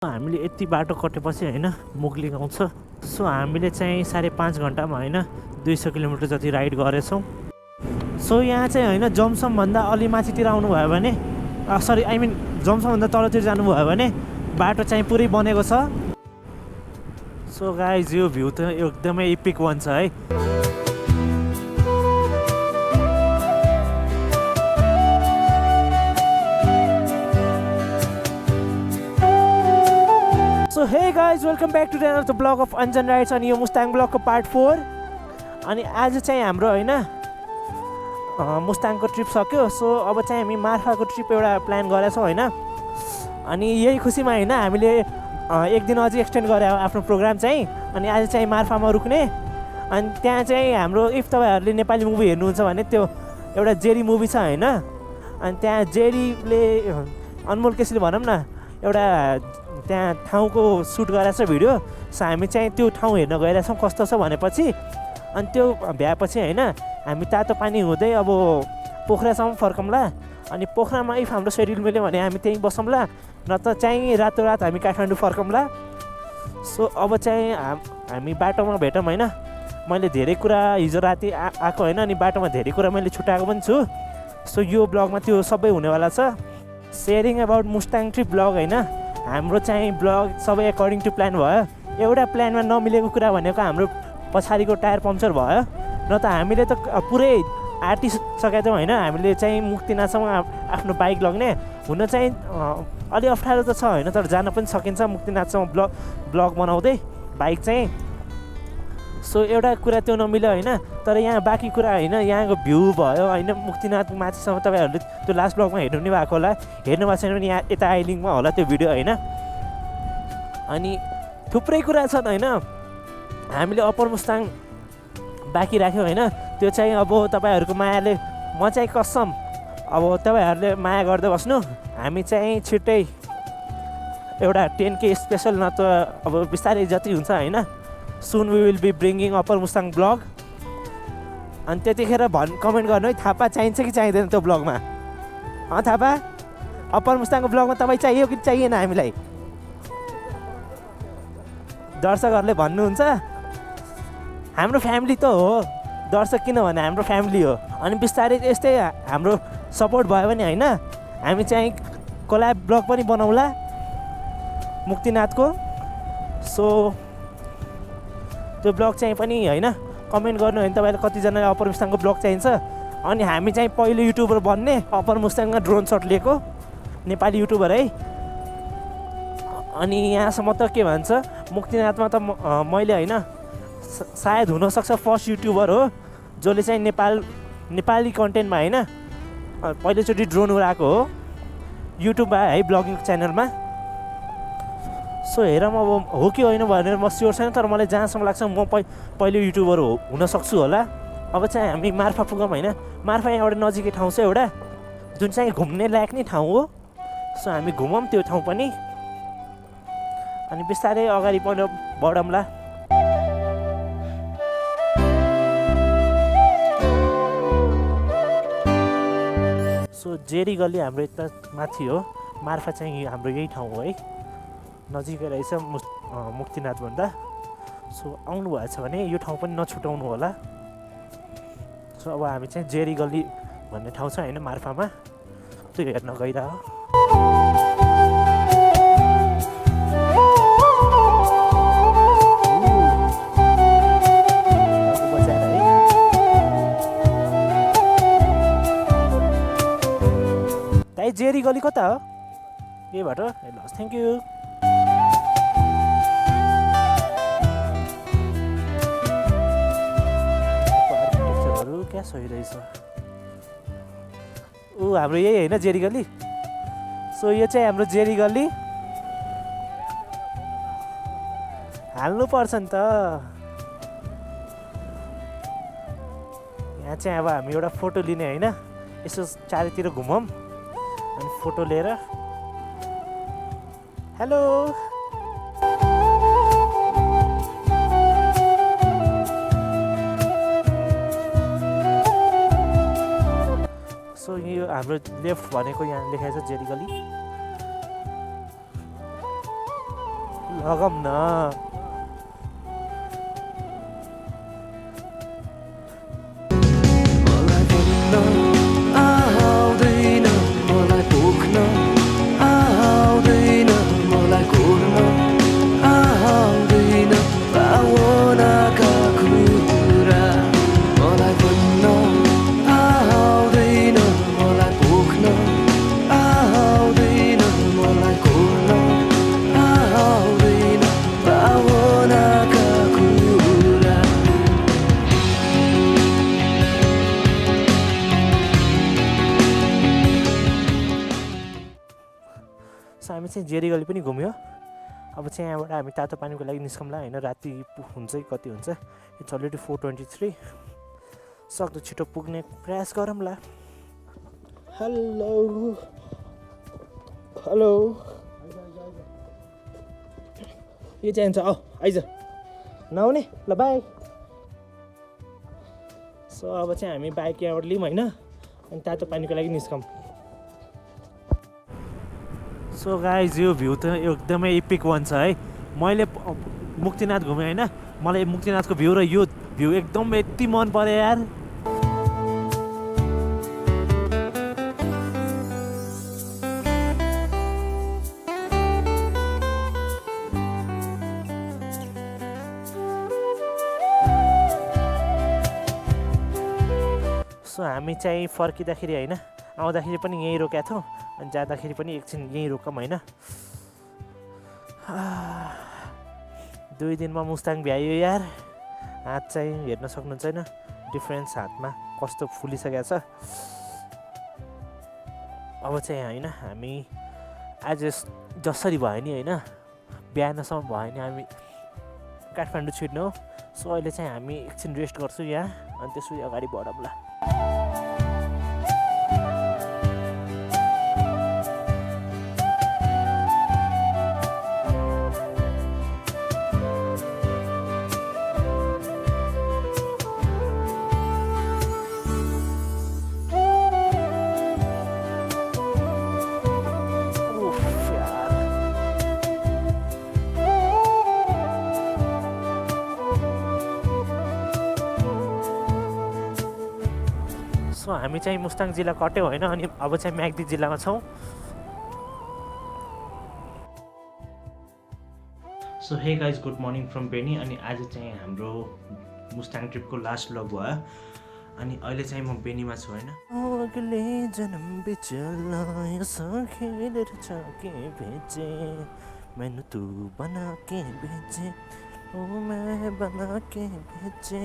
हामीले यति बाटो कटेपछि होइन मुगलिङ आउँछ। सो हामीले चाहिँ 5.5 घन्टामा होइन 200 किलोमिटर जति राइड गरेछौँ। सो यहाँ चाहिँ होइन जमसमभन्दा अलि माथितिर आउनुभयो भने सरी आई मिन जमसमभन्दा तलतिर जानुभयो भने बाटो चाहिँ पुरै बनेको छ। सो गाइज यो भ्यू त एकदमै इपिक वान छ है। So hey guys welcome back to the vlog of Anjan rides. अनि यो मुस्ताङ ब्लगको पार्ट 4। अनि आज चाहिँ हाम्रो होइन मुस्ताङको ट्रिप सक्यो। सो अब चाहिँ हामी मार्फाको ट्रिप एउटा प्लान गरेछौँ होइन। अनि यही खुसीमा होइन हामीले एक दिन अझै एक्सटेन्ड गरे आफ्नो प्रोग्राम चाहिँ। अनि आज चाहिँ मार्फामा रुक्ने। अनि त्यहाँ चाहिँ हाम्रो इफ तपाईँहरूले नेपाली मुभी हेर्नुहुन्छ भने त्यो एउटा जेरी मुभी छ होइन। अनि त्यहाँ जेरीले अनमोल केसीले भनौँ न एउटा त्यहाँ ठाउँको सुट गरेको छ भिडियो। सो हामी चाहिँ त्यो ठाउँ हेर्न गइरहेछौँ कस्तो छ भनेपछि। अनि त्यो भ्याएपछि होइन हामी तातो पानी हुँदै अब पोखरासम्म फर्कौँला। अनि पोखरामा इफ हाम्रो सेड्युल मिल्यो भने हामी त्यहीँ बसौँला, नत्र चाहिँ रातोरात हामी काठमाडौँ फर्कौँला। सो अब चाहिँ हामी बाटोमा भेटौँ होइन। मैले धेरै कुरा हिजो राति आएको होइन। अनि बाटोमा धेरै कुरा मैले छुट्याएको पनि छु। सो यो ब्लगमा त्यो सबै हुनेवाला छ। Sharing about Mustang trip blog होइन। हाम्रो चाहिँ ब्लग सबै एकर्डिङ टु प्लान भयो। एउटा प्लानमा नमिलेको कुरा भनेको हाम्रो पछाडिको टायर पम्चर भयो। न त हामीले त पुरै आँटिसकेका थियौँ होइन। हामीले चाहिँ मुक्तिनाथसम्म आफ्नो बाइक लग्ने हुन चाहिँ अलि अप्ठ्यारो त छ होइन, तर जान पनि सकिन्छ मुक्तिनाथसम्म ब्लग बनाउँदै बाइक चाहिँ। सो एउटा कुरा त्यो नमिल्यो होइन। तर यहाँ बाँकी कुरा होइन, यहाँको भ्यू भयो होइन मुक्तिनाथ माथिसम्म तपाईँहरूले त्यो लास्ट ब्लगमा हेर्नु नि भएको होला। हेर्नु भएको छैन भने यहाँ यता आइलिङमा होला त्यो भिडियो होइन। अनि थुप्रै कुरा छन् होइन। हामीले अप्पर मुस्ताङ बाँकी राख्यो होइन। त्यो चाहिँ अब तपाईँहरूको मायाले म चाहिँ कसम अब तपाईँहरूले माया गर्दै बस्नु। हामी चाहिँ छिट्टै एउटा 10K स्पेसल न त अब बिस्तारै जति हुन्छ होइन। Soon we will be bringing upper Mustang vlog. अनि त्यतिखेर कमेन्ट गर्नु है थापा चाहिन्छ कि चाहिँदैन त्यो ब्लगमा। थापा अप्पर मुस्ताङको ब्लगमा तपाईँ चाहियो कि चाहिएन हामीलाई? दर्शकहरूले भन्नुहुन्छ हाम्रो फ्यामिली त हो दर्शक, किनभने हाम्रो फ्यामिली हो। अनि बिस्तारै यस्तै हाम्रो सपोर्ट भयो भने होइन हामी चाहिँ कोल्याब ब्लग पनि बनाउँला मुक्तिनाथको। सो त्यो ब्लग चाहिँ पनि होइन कमेन्ट गर्नु होइन तपाईँले कतिजनाले अप्पर मुस्ताङको ब्लग चाहिन्छ। अनि हामी चाहिँ पहिलो युट्युबर बन्ने अप्पर मुस्ताङमा ड्रोन सट लिएको नेपाली युट्युबर है। अनि यहाँसम्म त के भन्छ मुक्तिनाथमा त मैले होइन सायद हुनसक्छ फर्स्ट युट्युबर हो जसले चाहिँ नेपाली कन्टेन्टमा होइन पहिलोचोटि ड्रोन उडाएको हो युट्युबमा है ब्लगिङ च्यानलमा। सो हेरौँ अब हो कि होइन भनेर म स्योर छैन, तर मलाई जहाँसम्म लाग्छ म पहिलो युट्युबर हुनसक्छु होला। अब चाहिँ हामी मार्फा पुगौँ होइन। मार्फा यहाँ एउटा नजिकै ठाउँ छ एउटा जुन चाहिँ घुम्ने लायक नै ठाउँ हो। सो हामी घुमौँ त्यो ठाउँ पनि। अनि बिस्तारै अगाडि बढौँला। सो जेरी गल्ली हाम्रो यता माथि हो। मार्फा चाहिँ हाम्रो यही ठाउँ हो है, नजिकै रहेछ मुक्तिनाथभन्दा। सो आउनु भएछ भने यो ठाउँ पनि नछुटाउनु होला। सो अब हामी चाहिँ जेरी गल्ली भन्ने ठाउँ छ होइन मार्फामा, त्यो हेर्न गइरह। दाइ जेरी गल्ली कता हो? यही बाटो ए ल थ्याङ्क यू। क्या सही रहेछ। हाम्रो यही होइन जेरी गल्ली। सो यो चाहिँ हाम्रो जेरी गल्ली हाल्नु पर्छ नि त। यहाँ चाहिँ अब हामी एउटा फोटो लिने होइन, यसो चारैतिर घुमौँ अनि फोटो लिएर। हेलो सो यो हाम्रो लेफ्ट भनेको यहाँ लेखेको छ जेरी गल्ली। लगम न हामी चाहिँ जेरी गली पनि घुम्यो अब चाहिँ यहाँबाट हामी तातो पानीको लागि निस्कौँला होइन राति हुन्छ कि कति हुन्छ इट्स अलरेडी 4:23 सक्दो छिटो पुग्ने प्रयास गरौँला हेलो हेलो यो चाहिँ हुन्छ आइज नआउने ल बाई सो अब चाहिँ हामी बाइक यहाँबाट लिउँ होइन अनि तातो पानीको लागि निस्कौँ सो गाइज यो भ्यू त एकदमै इपिक वान छ है मैले मुक्तिनाथ घुमेँ होइन मलाई मुक्तिनाथको भ्यू र यो भ्यू एकदम यति मन पर्यो यार सो हामी चाहिँ फर्किँदाखेरि होइन आउँदाखेरि पनि यहीँ रोकेका थियौँ अनि जाँदाखेरि पनि एकछिन यहीँ रोकौँ होइन 2 दिनमा मुस्ताङ भ्यायो यार हात चाहिँ हेर्न सक्नुहुन्छ होइन डिफ्रेन्स हातमा कस्तो फुलिसकेको छ अब चाहिँ होइन हामी आज जसरी भयो नि होइन बिहानसम्म भयो नि हामी काठमाडौँ छिर्नु हो सो अहिले चाहिँ हामी एकछिन रेस्ट गर्छौँ यहाँ अनि त्यसपछि अगाडि बढौँला सो हामी चाहिँ मुस्ताङ जिल्ला कट्यौँ होइन अनि अब चाहिँ म्याग्दी जिल्लामा छौँ so hey guys good morning from Beni अनि आज चाहिँ हाम्रो मुस्ताङ ट्रिपको लास्ट व्लग भयो अनि अहिले चाहिँ म बेनीमा छु होइन अगले जन्म बिचला सखेर छके भेजे मैंने तू बना के भेजे ओ मैं बना के भेजे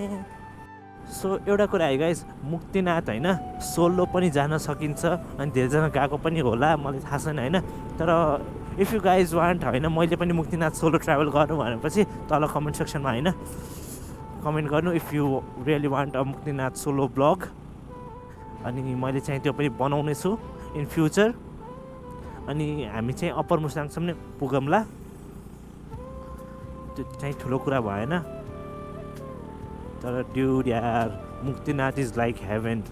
सो एउटा कुरा है गाइज मुक्तिनाथ होइन सोलो पनि जान सकिन्छ अनि धेरैजना गएको पनि होला मलाई थाहा छैन होइन तर इफ यु गाइज वान्ट होइन मैले पनि मुक्तिनाथ सोलो ट्राभल गर्नु भनेपछि तल कमेन्ट सेक्सनमा होइन कमेन्ट गर्नु if you really want a Muktinath solo blog अनि मैले चाहिँ त्यो पनि बनाउने छु इन फ्युचर अनि हामी चाहिँ अप्पर मुस्ताङसम्म नै पुगौँला त्यो चाहिँ ठुलो कुरा भएन तर ड्युड यार Muktinath is like haven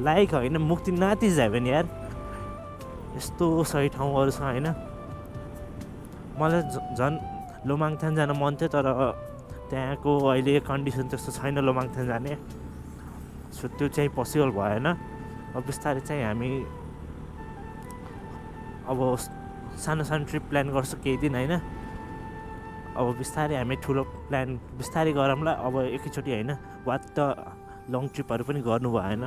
like होइन मुक्तिनाथ इज हेभेन यार यस्तो सही ठाउँहरू छ होइन मलाई झन् लोमाङथान जान मन थियो तर त्यहाँको अहिले कन्डिसन त्यस्तो छैन लोमाङथान जाने सो त्यो चाहिँ पोसिबल भएन अब बिस्तारै चाहिँ हामी अब सानो सानो ट्रिप प्लान गर्छौँ केही दिन होइन अब बिस्तारै हामी ठुलो प्लान बिस्तारै गरौँला अब एकैचोटि होइन वाट त लङ ट्रिपहरू पनि गर्नु भएन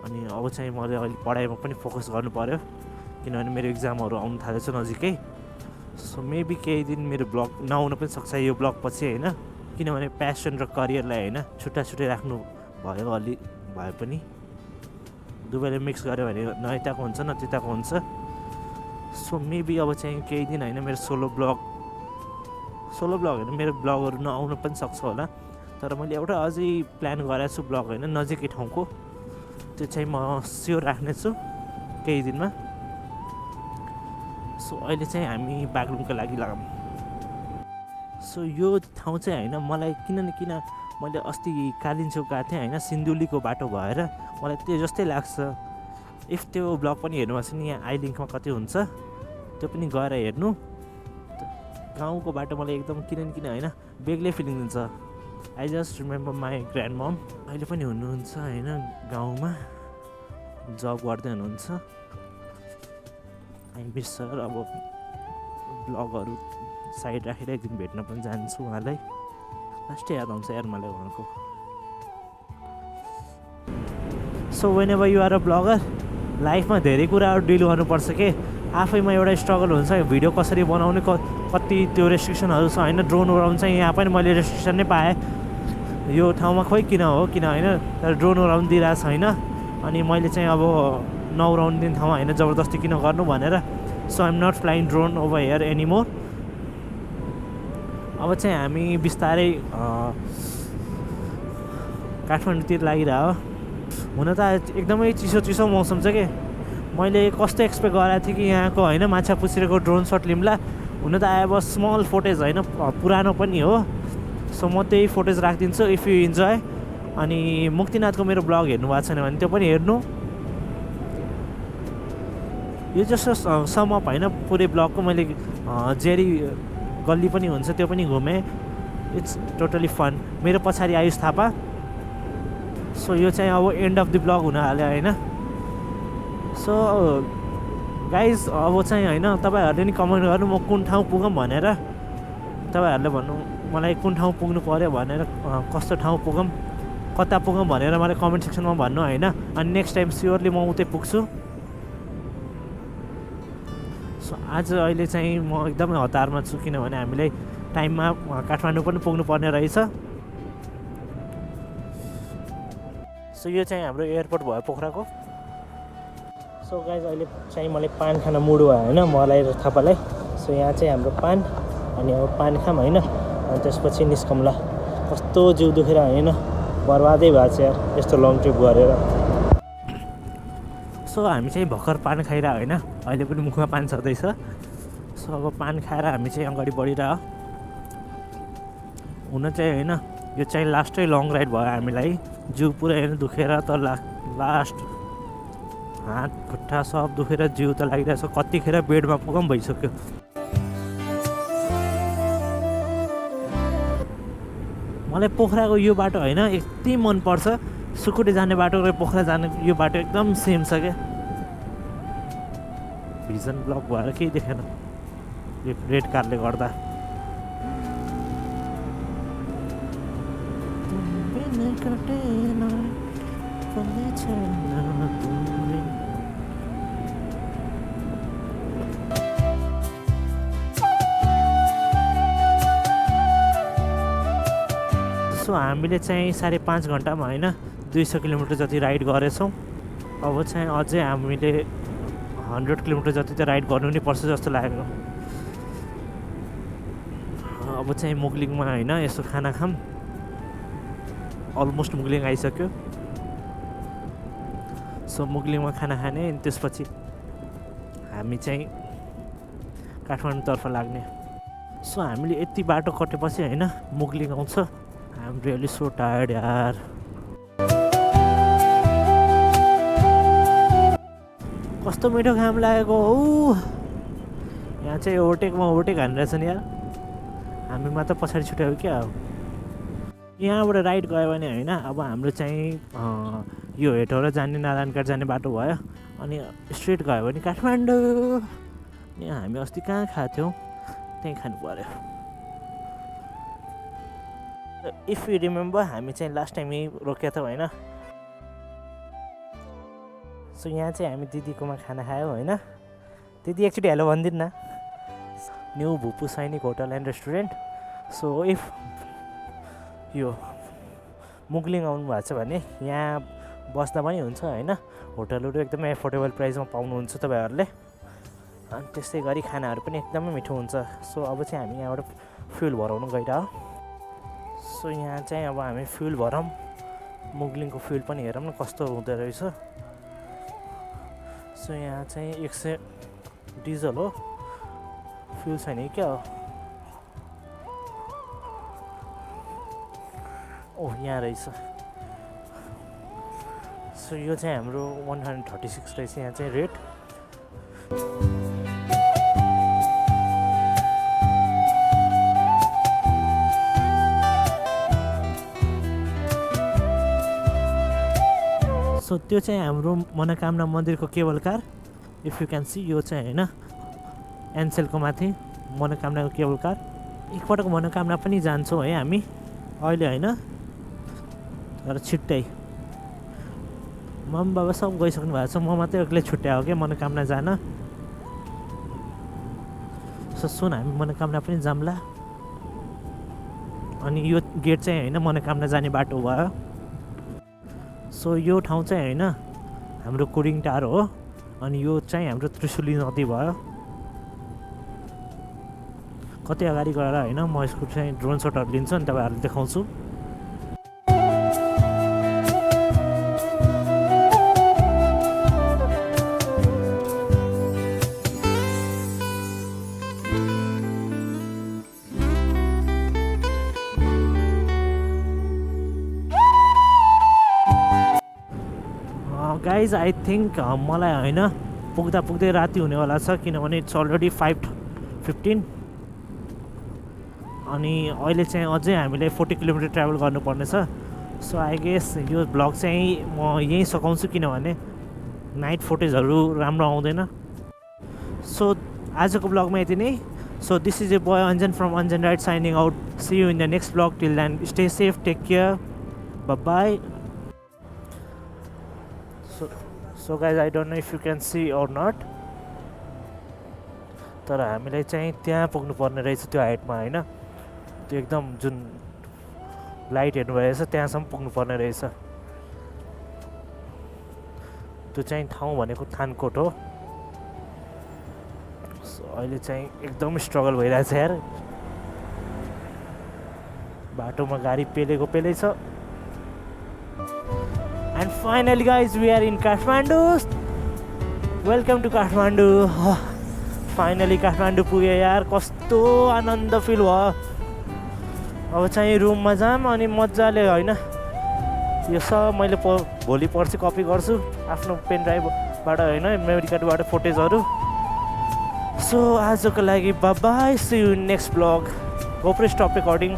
अनि अब चाहिँ मैले अहिले पढाइमा पनि फोकस गर्नु पऱ्यो किनभने मेरो इक्जामहरू आउनु थालेछ नजिकै सो मेबी केही दिन मेरो ब्लग नआउन पनि सक्छ यो ब्लग पछि होइन किनभने प्यासन र करियरलाई होइन छुट्टा छुट्टै राख्नु भयो अलि भए पनि दुवैले मिक्स गऱ्यो भने न यताको हुन्छ न त्यताको हुन्छ सो मेबी अब चाहिँ केही दिन होइन मेरो सोलो ब्लग होइन मेरो ब्लगहरू नआउन पनि सक्छ होला तर मैले एउटा अझै प्लान गरेको छु ब्लग होइन नजिकै ठाउँको त्यो चाहिँ म स्योर राख्नेछु केही दिनमा सो अहिले चाहिँ हामी बागलुङको लागि लगाऊँ सो यो ठाउँ चाहिँ होइन मलाई किन मैले अस्ति कालिम्पोङ गएको थिएँ होइन सिन्धुलीको बाटो भएर मलाई त्यो जस्तै लाग्छ इफ त्यो ब्लग पनि हेर्नु भएको छ नि यहाँ आइलिङ्कमा कति हुन्छ त्यो पनि गएर हेर्नु गाउँको बाटो मलाई एकदम किन होइन बेग्लै फिलिङ दिन्छ। I just remember my grand मम अहिले पनि हुनुहुन्छ होइन गाउँमा जब गर्दै हुनुहुन्छ। I miss sir. अब ब्लगहरू साइड राखेर एक दिन भेट्न पनि जान्छु उहाँलाई। लास्टै याद आउँछ यार मलाई उहाँको। So whenever you are a vlogger लाइफमा धेरै कुराहरू डिल गर्नुपर्छ के। आफैमा एउटा स्ट्रगल हुन्छ भिडियो कसरी बनाउने कति त्यो रेस्ट्रिक्सनहरू छ होइन। ड्रोन उडाउनु चाहिँ यहाँ पनि मैले रेस्ट्रिक्सन नै पाएँ यो ठाउँमा खोइ किन हो किन होइन तर ड्रोन उडाउनु दिइरहेको छैन। अनि मैले चाहिँ अब नउडाउनु दिने ठाउँमा होइन जबरजस्ती किन गर्नु भनेर so I'm not flying drone over here anymore. अब चाहिँ हामी बिस्तारै काठमाडौँतिर लागिरह्यो। हुन त एकदमै चिसो मौसम छ कि मैले कस्तो एक्सपेक्ट गरेको थिएँ कि यहाँको होइन माछा पुछिरहेको ड्रोन सट लिम्ला। हुन त अब स्मल फोटेज होइन पुरानो पनि हो। सो म त्यही फोटेज राखिदिन्छु इफ यु इन्जोय। अनि मुक्तिनाथको मेरो ब्लग हेर्नु भएको छैन भने त्यो पनि हेर्नु। यो जस्तो समअप होइन पुरै ब्लगको मैले जेरी गल्ली पनि हुन्छ त्यो पनि घुमेँ। It's totally fun. मेरो पछाडि आयुष थापा। सो यो चाहिँ अब एन्ड अफ द ब्लग हुन हाल्यो होइन। सो गाइज अब चाहिँ होइन तपाईँहरूले नि कमेन्ट गर्नु म कुन ठाउँ पुगौँ भनेर। तपाईँहरूले भन्नु मलाई कुन ठाउँ पुग्नु पऱ्यो भनेर कस्तो ठाउँ पुगौँ कता पुगौँ भनेर मलाई कमेन्ट सेक्सनमा भन्नु होइन। अनि नेक्स्ट टाइम स्योरली म उतै पुग्छु। सो आज अहिले चाहिँ म एकदमै हतारमा छु किनभने हामीलाई टाइममा काठमाडौँ पनि पुग्नु पर्ने रहेछ। सो यो चाहिँ हाम्रो एयरपोर्ट भयो पोखराको। सो गाइज अहिले चाहिँ मलाई पान खान मुड भयो होइन मलाई र थापालाई। सो यहाँ चाहिँ हाम्रो पान अनि अब पान खाऊँ होइन अनि त्यसपछि निस्कौँला। कस्तो जिउ दुखेर होइन बर्बादै भएको छ यार यस्तो लङ ट्रिप गरेर। सो हामी चाहिँ भर्खर पान खाइरह होइन अहिले पनि मुखमा पान छँदैछ। सो अब पान खाएर हामी चाहिँ अगाडि बढिरह। हुन चाहिँ होइन यो चाहिँ लास्टै लङ राइड भयो हामीलाई। जिउ पुरै होइन दुखेर त लास्ट हात खुट्टा सब दुखेर जिउ त लागिरहेछ। कतिखेर बेडमा पुगौँ भइसक्यो। मलाई पोखराको यो बाटो होइन यति मनपर्छ। सुकुटी जाने बाटो र पोखरा जाने यो बाटो एकदम सेम छ क्या। भिजन ब्लक भएर केही देखेन यो रेड कारले गर्दा। सो हामीले चाहिँ 5.5 घन्टामा होइन 200 किलोमिटर जति राइड गरेछौँ। अब चाहिँ अझै हामीले 100 किलोमिटर जति त राइड गर्नु नै पर्छ जस्तो लाग्यो। अब चाहिँ मुगलिङमा होइन यसो खाना खाऊँ। अलमोस्ट मुगलिङ आइसक्यो। सो मुगलिङमा खाना खाने अनि त्यसपछि हामी चाहिँ काठमाडौँतर्फ लाग्ने। सो हामीले यति बाटो कटेपछि होइन मुगलिङ आउँछ। I am really so tired यार। कस्तो मिठो घाम लागेको हौ। यहाँ चाहिँ ओभरटेक हानिरहेछ नि यार। हामी मात्र पछाडि छुट्यायो क्या। यहाँबाट राइड गयो भने होइन अब हाम्रो चाहिँ यो हेटौँडा जाने नारायणघाट जाने बाटो भयो। अनि स्ट्रेट गयो भने काठमाडौँ। अनि हामी अस्ति कहाँ खाएको थियौँ त्यहीँ खानु पऱ्यो। इफ यु रिमेम्बर हामी चाहिँ लास्ट टाइम यहीँ रोकेको थियौँ होइन। सो यहाँ चाहिँ हामी दिदीकोमा खाना खायौँ होइन। दिदी एकचोटि हेलो भनिदिनु न। न्यू भुपु सैनिक hotel and restaurant. So if यो मुगलिङ आउनु भएको छ भने यहाँ बस्दा पनि हुन्छ होइन। होटलहरू एकदमै एफोर्डेबल प्राइसमा पाउनुहुन्छ तपाईँहरूले। अनि त्यस्तै गरी खानाहरू पनि एकदमै मिठो हुन्छ। सो अब चाहिँ हामी यहाँबाट फ्युल भराउनु गइरह। सो यहाँ चाहिँ अब हामी फ्युल भरौँ। मुगलिङको फ्युल पनि हेरौँ न कस्तो हुँदो रहेछ। सो यहाँ चाहिँ 100 डिजल हो फ्युल छैन क्या हो। ओह यहाँ रहेछ। सो यो चाहिँ हाम्रो 136 रहेछ यहाँ चाहिँ रेट। सो त्यो चाहिँ हाम्रो मनोकामना मन्दिरको cable car if you can see यो चाहिँ होइन एनसेलको माथि मनोकामनाको केबल कार एकपटक मनोकामना पनि जान्छौँ है हामी अहिले होइन तर छिट्टै मम्मी बाबा सब गइसक्नु भएको छ म मात्रै एक्लै छुट्यायो क्या मनोकामना जान सो सुन हामी मनोकामना पनि जाम्ला अनि यो गेट चाहिँ होइन मनोकामना जाने बाटो भयो सो यो ठाउँ चाहिँ होइन हाम्रो कुडिङ टार हो अनि यो चाहिँ हाम्रो त्रिशुली नदी भयो कति अगाडि गएर होइन म यसको चाहिँ ड्रोन सटहरू लिन्छु अनि तपाईँहरूलाई देखाउँछु गाइज आई थिङ्क मलाई होइन पुग्दा पुग्दै राति हुनेवाला छ किनभने इट्स अलरेडी 5:15 अनि अहिले चाहिँ अझै हामीले 40 किलोमिटर ट्राभल गर्नुपर्ने छ सो आई गेस यो ब्लग चाहिँ म यहीँ सघाउँछु किनभने नाइट फुटेजहरू राम्रो आउँदैन सो आजको ब्लगमा यति नै so this is a boy Anjan from Anjan ride signing out see you in the next vlog till then stay safe take care bye so guys I don't know if you can see or not तर हामीलाई चाहिँ त्यहाँ पुग्नुपर्ने रहेछ त्यो हाइटमा होइन त्यो एकदम जुन लाइट हेर्नुभएछ त्यहाँसम्म पुग्नुपर्ने रहेछ त्यो चाहिँ ठाउँ भनेको थानकोट हो सो अहिले चाहिँ एकदम स्ट्रगल भइरहेछ यार बाटोमा गाडी पेलै छ And finally guys, we are in Kathmandu. Welcome to Kathmandu. Finally Kathmandu पुगे यार कस्तो आनन्द फिल भयो अब चाहिँ रुममा जाम अनि मजाले होइन यो सब मैले भोलि पर्सि कपी गर्छु आफ्नो पेन ड्राइभबाट होइन मेमोरी कार्डबाट फुटेजहरू सो आजको लागि bye see you next vlog hope stop recording